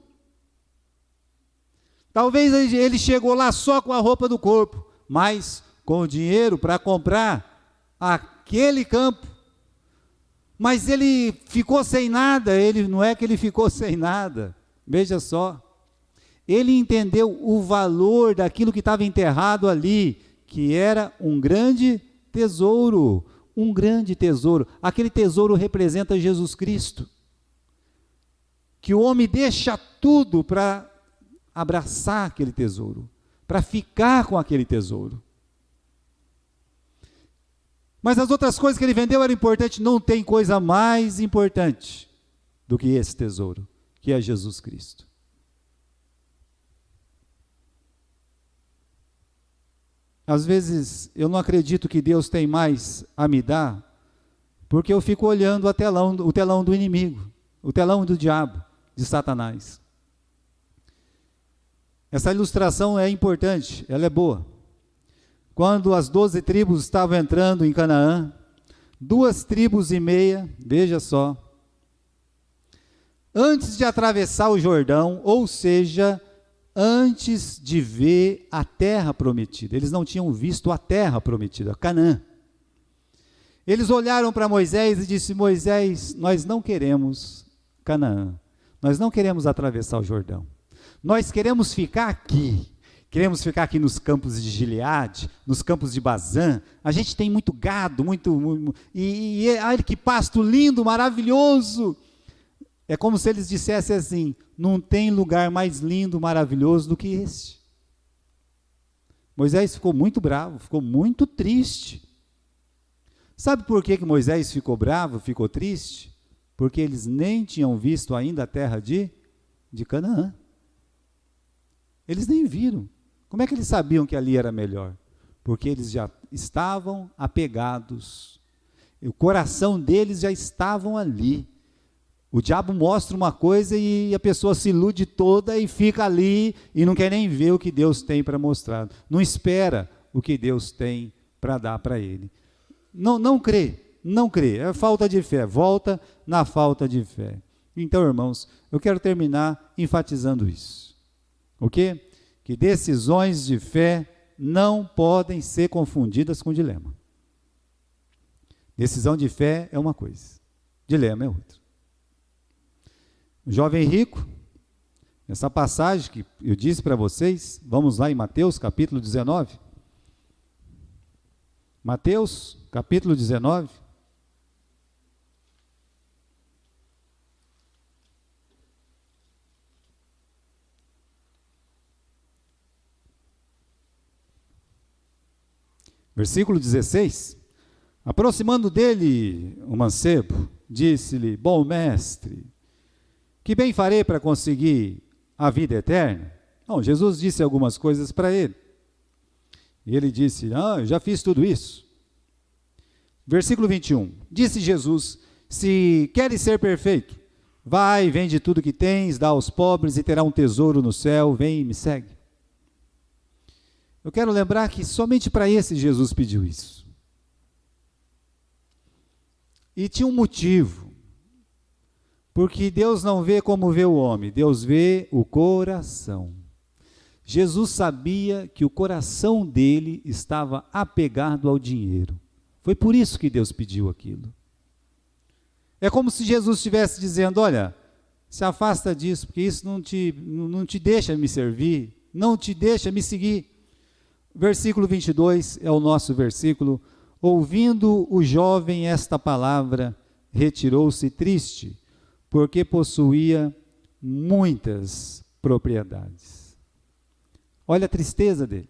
Talvez ele chegou lá só com a roupa do corpo, mas com o dinheiro para comprar aquele campo. Mas ele ficou sem nada. Não é que ele ficou sem nada. Veja só. Ele entendeu o valor daquilo que estava enterrado ali, que era um grande tesouro. Um grande tesouro. Aquele tesouro representa Jesus Cristo. Que o homem deixa tudo para abraçar aquele tesouro, para ficar com aquele tesouro. Mas as outras coisas que ele vendeu eram importantes. Não tem coisa mais importante do que esse tesouro, que é Jesus Cristo. Às vezes eu não acredito que Deus tem mais a me dar, porque eu fico olhando o telão do inimigo, o telão do diabo, de Satanás. Essa ilustração é importante, ela é boa. Quando as 12 tribos estavam entrando em Canaã, 2,5 tribos, veja só, antes de atravessar o Jordão, ou seja, antes de ver a terra prometida, eles não tinham visto a terra prometida, Canaã. Eles olharam para Moisés e disseram: Moisés, nós não queremos Canaã, nós não queremos atravessar o Jordão, nós queremos ficar aqui. Queremos ficar aqui nos campos de Gileade, nos campos de Bazã. A gente tem muito gado, olha que pasto lindo, maravilhoso. É como se eles dissessem assim: não tem lugar mais lindo, maravilhoso do que este. Moisés ficou muito bravo, ficou muito triste. Sabe por que Moisés ficou bravo, ficou triste? Porque eles nem tinham visto ainda a terra de Canaã. Eles nem viram. Como é que eles sabiam que ali era melhor? Porque eles já estavam apegados. O coração deles já estavam ali. O diabo mostra uma coisa e a pessoa se ilude toda e fica ali e não quer nem ver o que Deus tem para mostrar. Não espera o que Deus tem para dar para ele. Não crê. É falta de fé. Volta na falta de fé. Então, irmãos, eu quero terminar enfatizando isso. O quê? Que decisões de fé não podem ser confundidas com dilema. Decisão de fé é uma coisa, dilema é outra. O jovem rico, essa passagem que eu disse para vocês, vamos lá em Mateus capítulo 19. Mateus capítulo 19. Versículo 16, aproximando dele o mancebo, disse-lhe: bom mestre, que bem farei para conseguir a vida eterna? Não, Jesus disse algumas coisas para ele. E ele disse: eu já fiz tudo isso. Versículo 21, disse Jesus: se queres ser perfeito, vai, vende tudo que tens, dá aos pobres e terá um tesouro no céu, vem e me segue. Eu quero lembrar que somente para esse Jesus pediu isso. E tinha um motivo. Porque Deus não vê como vê o homem, Deus vê o coração. Jesus sabia que o coração dele estava apegado ao dinheiro. Foi por isso que Deus pediu aquilo. É como se Jesus estivesse dizendo: olha, se afasta disso, porque isso não te deixa me servir, não te deixa me seguir. Versículo 22 é o nosso versículo. Ouvindo o jovem esta palavra, retirou-se triste, porque possuía muitas propriedades. Olha a tristeza dele.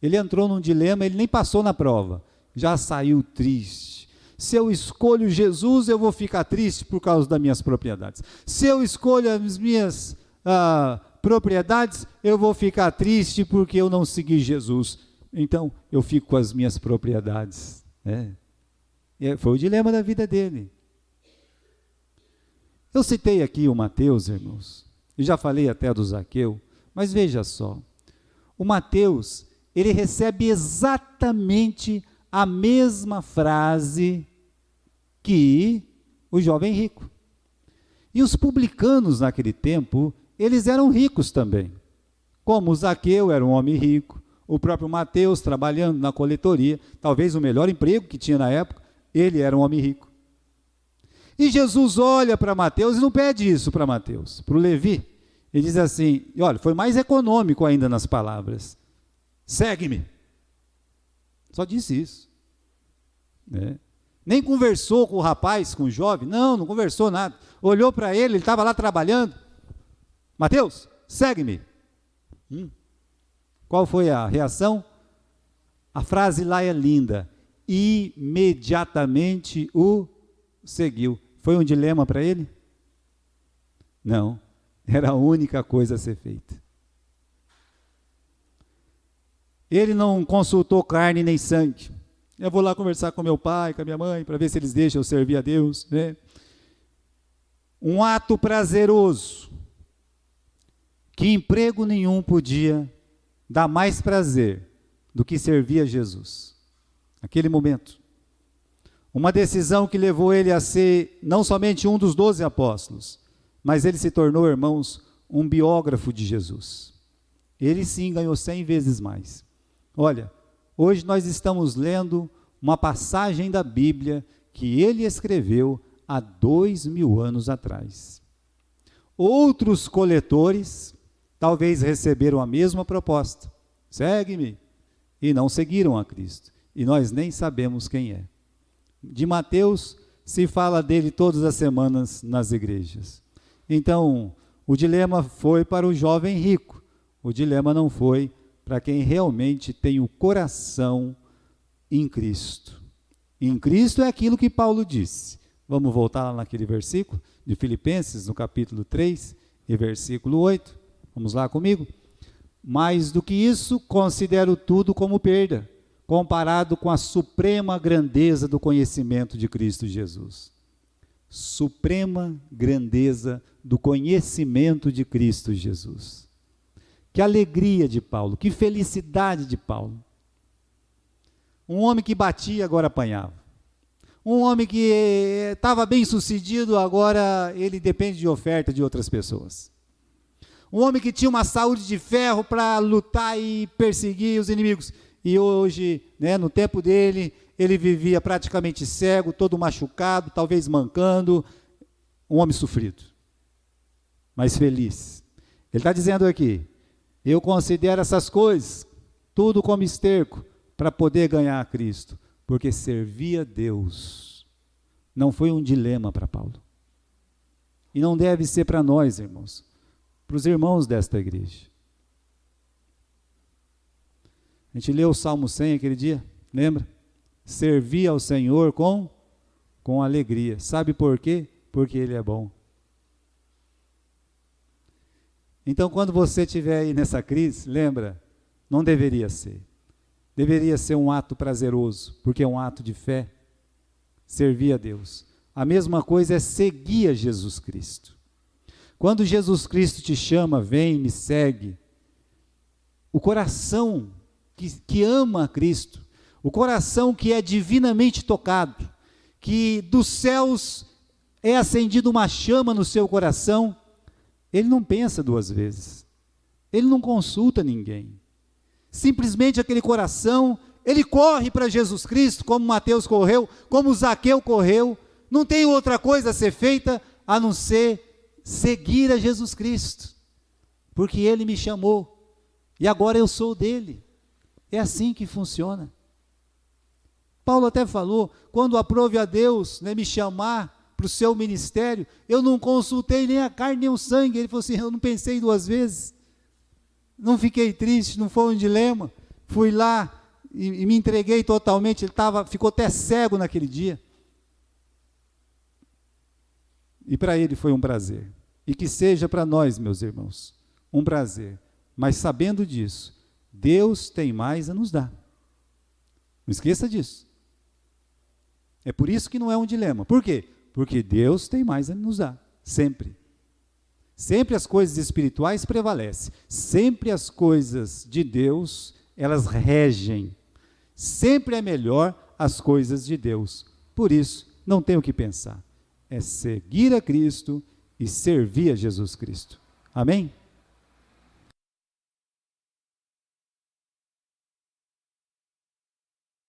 Ele entrou num dilema, ele nem passou na prova, já saiu triste. Se eu escolho Jesus, eu vou ficar triste por causa das minhas propriedades. Se eu escolho as minhas propriedades, eu vou ficar triste porque eu não segui Jesus. Então, eu fico com as minhas propriedades. Foi o dilema da vida dele. Eu citei aqui o Mateus, irmãos, Eu já falei até do Zaqueu, mas veja só, o Mateus, ele recebe exatamente a mesma frase que o jovem rico. E os publicanos naquele tempo, eles eram ricos também. Como o Zaqueu era um homem rico, o próprio Mateus trabalhando na coletoria, talvez o melhor emprego que tinha na época, ele era um homem rico. E Jesus olha para Mateus e não pede isso para Mateus, para o Levi. Ele diz assim, e olha, foi mais econômico ainda nas palavras. Segue-me. Só disse isso. Né? Nem conversou com o rapaz, com o jovem, não conversou nada. Olhou para ele estava lá trabalhando. Mateus, segue-me. Qual foi a reação? A frase lá é linda. Imediatamente o seguiu. Foi um dilema para ele? Não. Era a única coisa a ser feita. Ele não consultou carne nem sangue. Eu vou lá conversar com meu pai, com a minha mãe, para ver se eles deixam eu servir a Deus. Né? Um ato prazeroso, que emprego nenhum podia dar mais prazer do que servir a Jesus. Naquele momento. Uma decisão que levou ele a ser não somente um dos 12 apóstolos, mas ele se tornou, irmãos, um biógrafo de Jesus. Ele sim ganhou 100 vezes mais. Olha, hoje nós estamos lendo uma passagem da Bíblia que ele escreveu há 2000 anos atrás. Outros coletores talvez receberam a mesma proposta. Segue-me. E não seguiram a Cristo. E nós nem sabemos quem é. De Mateus se fala dele todas as semanas nas igrejas. Então, o dilema foi para o jovem rico. O dilema não foi para quem realmente tem o coração em Cristo. Em Cristo é aquilo que Paulo disse. Vamos voltar lá naquele versículo de Filipenses, no capítulo 3 e versículo 8. Vamos lá comigo? Mais do que isso, considero tudo como perda, comparado com a suprema grandeza do conhecimento de Cristo Jesus. Suprema grandeza do conhecimento de Cristo Jesus. Que alegria de Paulo, que felicidade de Paulo. Um homem que batia, agora apanhava. Um homem que estava bem sucedido, agora ele depende de oferta de outras pessoas. Um homem que tinha uma saúde de ferro para lutar e perseguir os inimigos. E hoje, né, no tempo dele, ele vivia praticamente cego, todo machucado, talvez mancando, um homem sofrido, mas feliz. Ele está dizendo aqui, eu considero essas coisas, tudo como esterco, para poder ganhar a Cristo, porque servir a Deus não foi um dilema para Paulo. E não deve ser para nós, irmãos, para os irmãos desta igreja. A gente leu o Salmo 100 aquele dia, lembra? Servir ao Senhor com alegria. Sabe por quê? Porque Ele é bom. Então, quando você estiver aí nessa crise, lembra, não deveria ser. Deveria ser um ato prazeroso, porque é um ato de fé, servir a Deus. A mesma coisa é seguir a Jesus Cristo. Quando Jesus Cristo te chama, vem, me segue, o coração que ama a Cristo, o coração que é divinamente tocado, que dos céus é acendida uma chama no seu coração, ele não pensa duas vezes, ele não consulta ninguém, simplesmente aquele coração, ele corre para Jesus Cristo, como Mateus correu, como Zaqueu correu, não tem outra coisa a ser feita, a não ser seguir a Jesus Cristo, porque Ele me chamou, e agora eu sou dele, é assim que funciona. Paulo até falou, quando aprove a Deus, né, me chamar para o seu ministério, eu não consultei nem a carne nem o sangue, ele falou assim, eu não pensei duas vezes, não fiquei triste, não foi um dilema, fui lá e me entreguei totalmente, ele ficou até cego naquele dia, e para ele foi um prazer, e que seja para nós, meus irmãos, um prazer, mas sabendo disso, Deus tem mais a nos dar, não esqueça disso, é por isso que não é um dilema, por quê? Porque Deus tem mais a nos dar, sempre, Sempre as coisas espirituais prevalecem. Sempre as coisas de Deus, elas regem. Sempre é melhor as coisas de Deus. Por isso, não tem o que pensar. É seguir a Cristo e servir a Jesus Cristo. Amém?